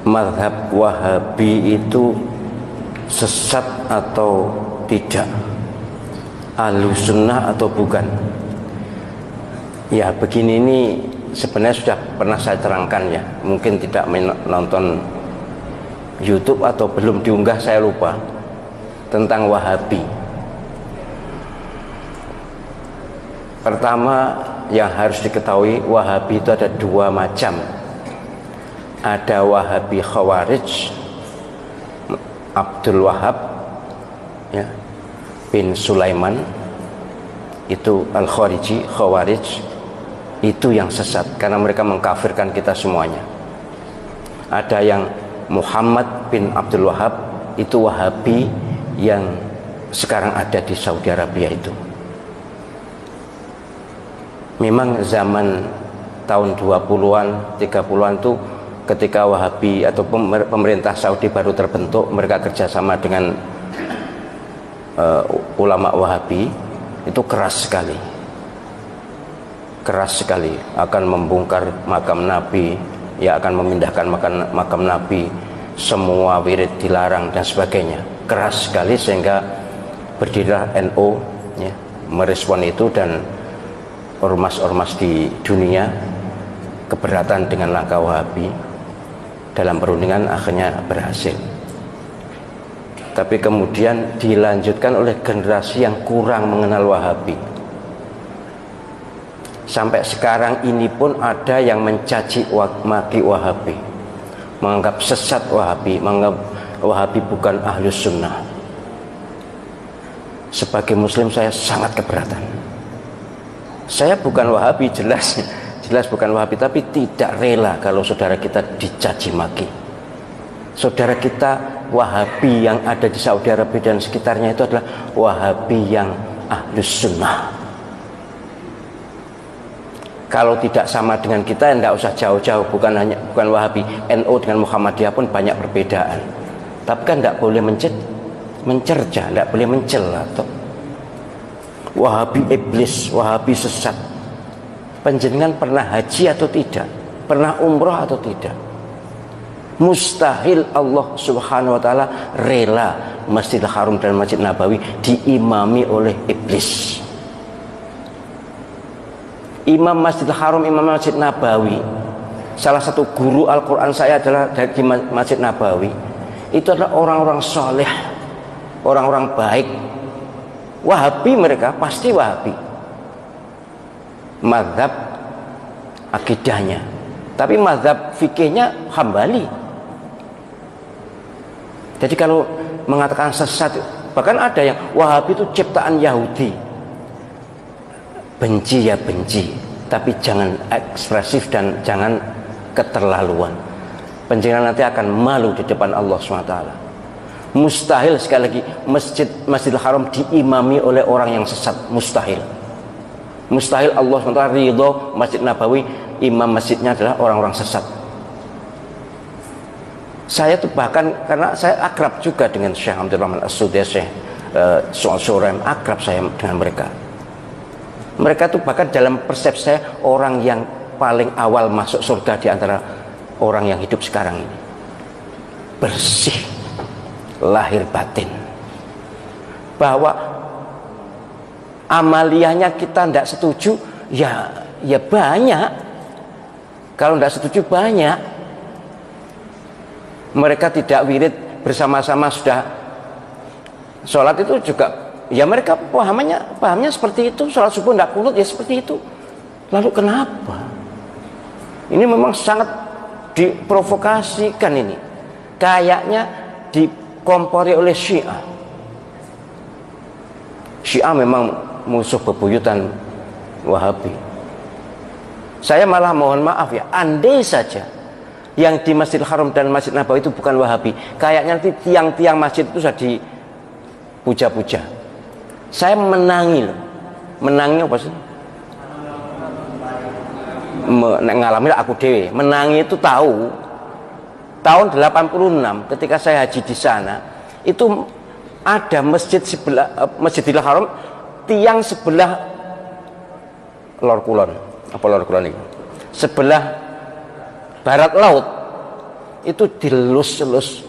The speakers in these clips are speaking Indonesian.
mazhab Wahabi itu sesat atau tidak, Ahlus Sunnah atau bukan? Ya begini, ini sebenarnya sudah pernah saya terangkan ya, mungkin tidak menonton YouTube atau belum diunggah, saya lupa, tentang Wahabi. Pertama yang harus diketahui, Wahabi itu ada dua macam. Ada Wahabi Khawarij, Abdul Wahab ya, bin Sulaiman, itu Al-Khariji, Khawarij, itu yang sesat karena mereka mengkafirkan kita semuanya. Ada yang Muhammad bin Abdul Wahab, itu Wahabi yang sekarang ada di Saudi Arabia. Itu memang zaman tahun 20-an 30-an itu ketika Wahabi atau pemerintah Saudi baru terbentuk, mereka kerjasama dengan ulama Wahabi, itu keras sekali akan membongkar makam Nabi, ya akan memindahkan makam Nabi, semua wirid dilarang dan sebagainya, keras sekali, sehingga berdirilah NU ya, merespon itu, dan ormas-ormas di dunia keberatan dengan langkah Wahabi. Dalam perundingan akhirnya berhasil, tapi kemudian dilanjutkan oleh generasi yang kurang mengenal Wahabi. Sampai sekarang ini pun ada yang mencaci maki Wahabi, menganggap sesat Wahabi, menganggap Wahabi bukan Ahlus Sunnah. Sebagai Muslim saya sangat keberatan. Saya bukan Wahabi, jelas bukan Wahabi, tapi tidak rela kalau saudara kita dicaci maki. Saudara kita Wahabi yang ada di Saudi Arabia dan sekitarnya itu adalah Wahabi yang Ahlus Sunnah. Kalau tidak sama dengan kita, tidak usah jauh-jauh. Bukan Wahabi, NU dengan Muhammadiyah pun banyak perbedaan. Tapi kan tidak boleh mencerca, tidak boleh mencela. Wahabi iblis, Wahabi sesat. Panjenengan pernah haji atau tidak? Pernah umroh atau tidak? Mustahil Allah Subhanahu wa ta'ala rela Masjidil Haram dan Masjid Nabawi diimami oleh iblis. Imam Masjidil Haram, Imam Masjid Nabawi, salah satu guru Al-Quran saya adalah dari Masjid Nabawi. Itu adalah orang-orang soleh, orang-orang baik. Wahabi mereka, pasti Wahabi mazhab akidahnya, tapi mazhab fikihnya Hambali. Jadi kalau mengatakan sesat, bahkan ada yang Wahabi itu ciptaan Yahudi. Benci ya benci, tapi jangan ekspresif dan jangan keterlaluan. Panjenengan nanti akan malu di depan Allah SWT. Mustahil, sekali lagi, Masjidil Haram diimami oleh orang yang sesat, mustahil. Mustahil Allah SWT ridho Masjid Nabawi imam masjidnya adalah orang-orang sesat. Saya tuh bahkan, karena saya akrab juga dengan Syekh Abdul Rahman As-Sudais, Syekh Surem, akrab saya dengan mereka. Mereka tuh bahkan dalam persepsi saya orang yang paling awal masuk surga di antara orang yang hidup sekarang ini. Bersih lahir batin. Bahwa amaliyahnya kita tidak setuju, ya banyak. Kalau tidak setuju banyak. Mereka tidak wirid bersama-sama sudah sholat itu juga, ya mereka pahamnya seperti itu. Sholat subuh tidak kunut, ya seperti itu. Lalu kenapa? Ini memang sangat diprovokasikan ini. Kayaknya dikompori oleh Syiah. Syiah memang musuh bebuyutan Wahabi. Saya malah mohon maaf ya, andai saja yang di Masjidil Haram dan Masjid Nabawi itu bukan Wahabi, kayaknya nanti tiang-tiang masjid itu sudah dipuja-puja. Saya menangi loh. Menangi apa sih? Ngalami aku dewe. Menangi itu tahu. Tahun 86 ketika saya haji di sana, itu ada masjid sebelah Masjidil Haram, tiang sebelah lor kulon, apa lor kulon ini? Sebelah barat laut itu dilus-lus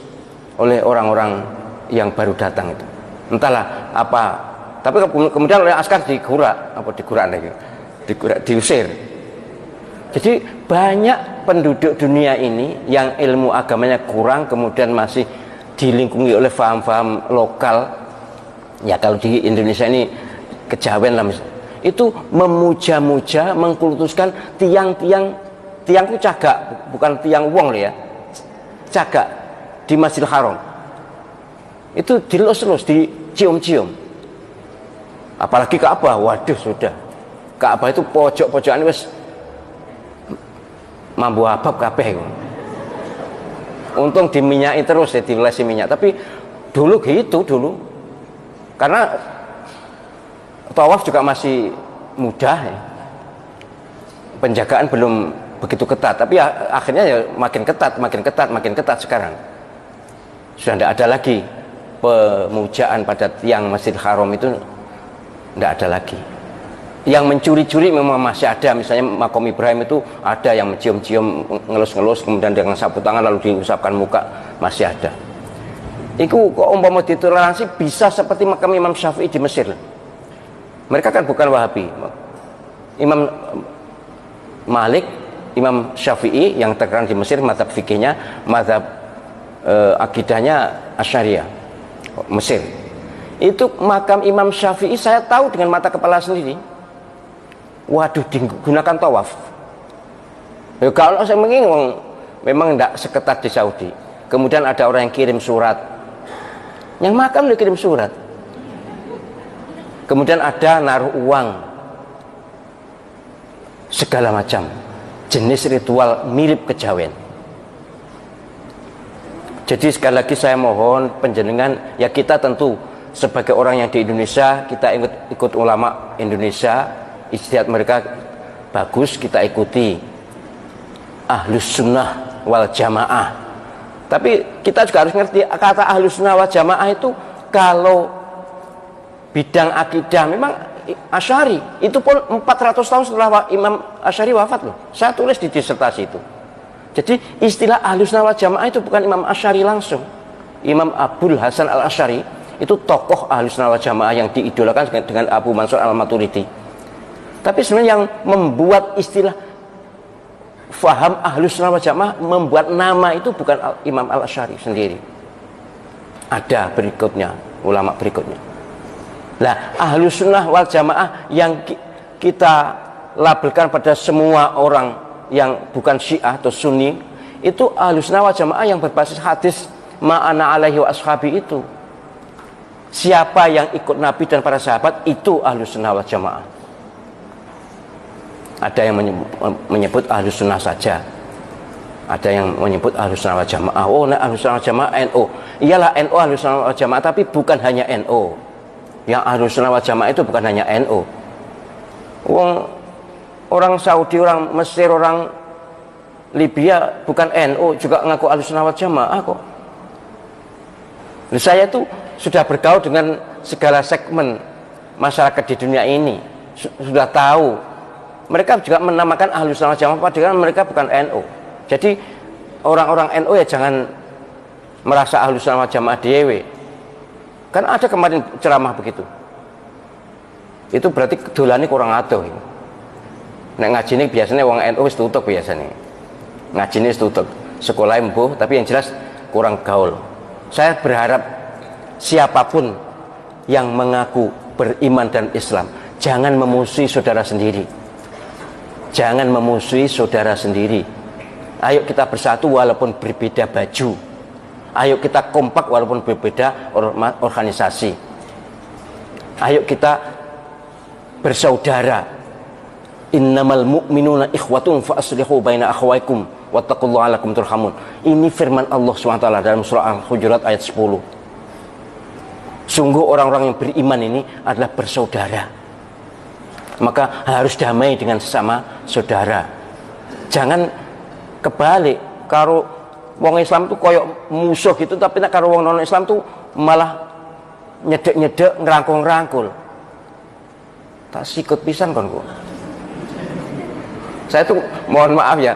oleh orang-orang yang baru datang itu. Entahlah apa, tapi kemudian oleh askar diusir. Jadi banyak penduduk dunia ini yang ilmu agamanya kurang, kemudian masih dilingkungi oleh faham-faham lokal. Ya kalau di Indonesia ini kejawen lah, itu memuja-muja, mengkultuskan tiangku cagak, bukan tiang wong loh ya, cagak di Masjidil Haram. Itu dilus-lus, dicium-cium. Apalagi Ka'bah, waduh sudah. Ka'bah itu pojok-pojokan wis mambu abab kabeh. Untung diminyaki terus ya, dilesi minyak. Tapi dulu gitu dulu. Karena tawaf juga masih mudah ya. Penjagaan belum begitu ketat, tapi ya, akhirnya ya makin ketat sekarang. Sudah tidak ada lagi pemujaan pada tiang Masjidil Haram, itu tidak ada lagi. Yang mencuri-curi memang masih ada, misalnya Makom Ibrahim itu ada yang mencium-cium, ngelus-ngelus, kemudian dengan sapu tangan lalu diusapkan muka, masih ada. Itu kok umpama ditoleransi bisa seperti makam Imam Syafi'i di Mesir. Mereka kan bukan Wahabi. Imam Malik, Imam Syafi'i yang terkenal di Mesir, mazhab fikihnya, mazhab akidahnya Asy'ariyah, Mesir. Itu makam Imam Syafi'i saya tahu dengan mata kepala sendiri. Waduh, digunakan tawaf. Ya kalau saya mengingat memang tidak seketat di Saudi. Kemudian ada orang yang kirim surat, yang makam dia kirim surat. Kemudian ada naruh uang, segala macam jenis ritual mirip kejawen. Jadi sekali lagi saya mohon penjenengan, ya kita tentu sebagai orang yang di Indonesia, kita ikut ulama Indonesia, ijtihad mereka bagus, kita ikuti. Ahlus sunnah wal jamaah. Tapi kita juga harus ngerti kata ahlus sunnah wal jamaah itu kalau bidang akidah memang Asy'ari. Itu pun 400 tahun setelah Imam Asy'ari wafat loh. Saya tulis di disertasi itu. Jadi istilah ahlus sunnah wal jamaah itu bukan Imam Asy'ari langsung. Imam Abul Hasan al Asy'ari itu tokoh ahlus sunnah wal jamaah yang diidolakan dengan Abu Mansur al Maturidi. Tapi sebenarnya yang membuat istilah faham ahlus sunnah wal jamaah, membuat nama itu bukan Imam al Asy'ari sendiri. Ada berikutnya, ulama berikutnya. Nah, ahlus sunnah wal jamaah yang kita labelkan pada semua orang yang bukan Syiah atau Sunni, itu ahlus sunnah wal jamaah yang berbasis hadis ma'ana alaihi wa ashabi itu. Siapa yang ikut Nabi dan para sahabat itu ahlus sunnah wal jamaah. Ada yang menyebut ahlus sunnah saja, ada yang menyebut ahlus sunnah wal jamaah. Oh, nah, ahlus sunnah wal jamaah NU. Iyalah NU ahlus sunnah wal jamaah, tapi bukan hanya NU. Yang ahlus sunnah wal jamaah itu bukan hanya NU. Orang Saudi, orang Mesir, orang Libya bukan NU juga ngaku ahlus sunnah wal jamaah kok. Saya itu sudah bergaul dengan segala segmen masyarakat di dunia ini, sudah tahu. Mereka juga menamakan ahlus sunnah wal jamaah padahal mereka bukan NU. Jadi orang-orang NU ya jangan merasa ahlus sunnah wal jamaah dewe. Kan ada kemarin ceramah begitu. Itu berarti kedolane kurang adoh. Nek ngajine biasanya wong NU wis tutup biasanya. Ngajine wis tutup. Sekolah mbuh tapi yang jelas kurang gaul. Saya berharap siapapun yang mengaku beriman dan Islam, jangan memusuhi saudara sendiri. Jangan memusuhi saudara sendiri. Ayo kita bersatu walaupun berbeda baju. Ayo kita kompak walaupun berbeda organisasi. Ayo kita bersaudara. Innamal mu'minuna ikhwatun fa aslihu baina akhawaykum wattaqullaha la'allakum turhamun. Ini firman Allah SWT dalam surah Al-Hujurat ayat 10. Sungguh orang-orang yang beriman ini adalah bersaudara. Maka harus damai dengan sesama saudara. Jangan kebalik, karo wong Islam tuh koyok musuh gitu, tapi nek karo wong non Islam tuh malah nyedek-nyedek, ngerangkul-ngerangkul. Tak sikut pisan kon kok. Saya tuh mohon maaf ya,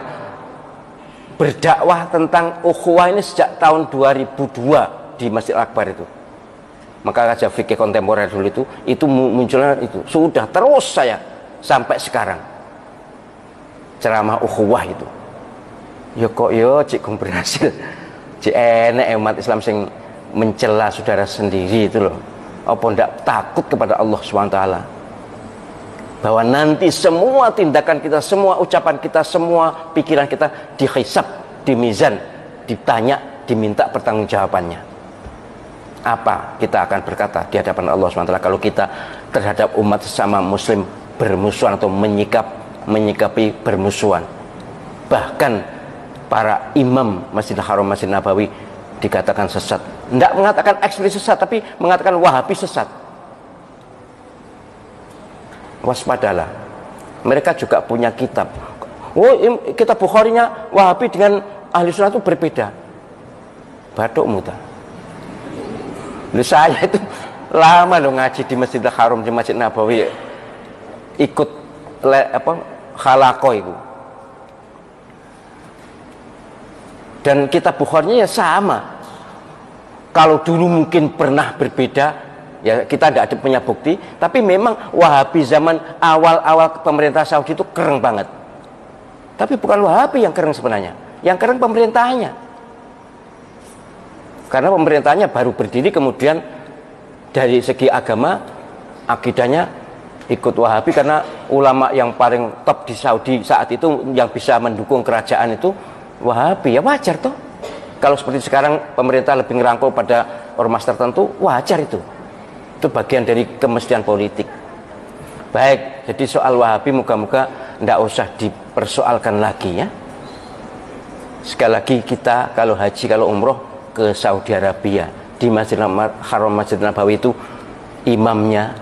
berdakwah tentang ukhuwah ini sejak tahun 2002 di Masjid Akbar itu. Maka kajian fikih kontemporer dulu itu munculnya itu. Sudah terus saya sampai sekarang. Ceramah ukhuwah itu. Ya kok yo cik berhasil. Cik enek umat Islam sing mencela saudara sendiri itu loh. Apa ndak takut kepada Allah SWT bahwa nanti semua tindakan kita, semua ucapan kita, semua pikiran kita dihisab, dimizan, ditanya, diminta pertanggungjawabannya. Apa kita akan berkata di hadapan Allah SWT kalau kita terhadap umat sesama muslim bermusuhan atau menyikapi bermusuhan? Bahkan para imam Masjidil Haram, Masjid Nabawi dikatakan sesat. Tidak mengatakan eksplisit sesat, tapi mengatakan Wahabi sesat. Waspadalah. Mereka juga punya kitab. Oh, kitab Bukharinya Wahabi dengan Ahli Sunnah itu berbeda. Batuk muta. Saya itu lama loh ngaji di Masjidil Haram, di Masjid Nabawi, ikut khalaqo itu. Dan kitab Bukharinya ya sama. Kalau dulu mungkin pernah berbeda, ya kita tidak ada punya bukti, tapi memang Wahabi zaman awal-awal pemerintah Saudi itu keren banget. Tapi bukan Wahabi yang keren sebenarnya, yang keren pemerintahnya. Karena pemerintahnya baru berdiri, kemudian dari segi agama, akidahnya ikut Wahabi, karena ulama yang paling top di Saudi saat itu yang bisa mendukung kerajaan itu Wahabi, ya wajar toh. Kalau seperti sekarang pemerintah lebih ngerangkul pada ormas tertentu, wajar itu. Itu bagian dari kemestian politik. Baik, jadi soal Wahabi moga-moga tidak usah dipersoalkan lagi ya. Sekali lagi kita kalau haji, kalau umroh ke Saudi Arabia, di Masjidil Haram, Masjid Nabawi itu imamnya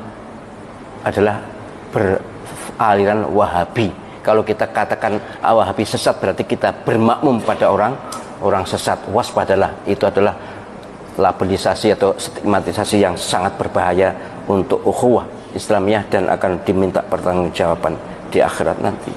adalah beraliran Wahabi. Kalau kita katakan Wahabi sesat, berarti kita bermakmum pada orang sesat. Waspadalah, itu adalah labelisasi atau stigmatisasi yang sangat berbahaya untuk ukhuwah Islamiyah dan akan diminta pertanggungjawaban di akhirat nanti.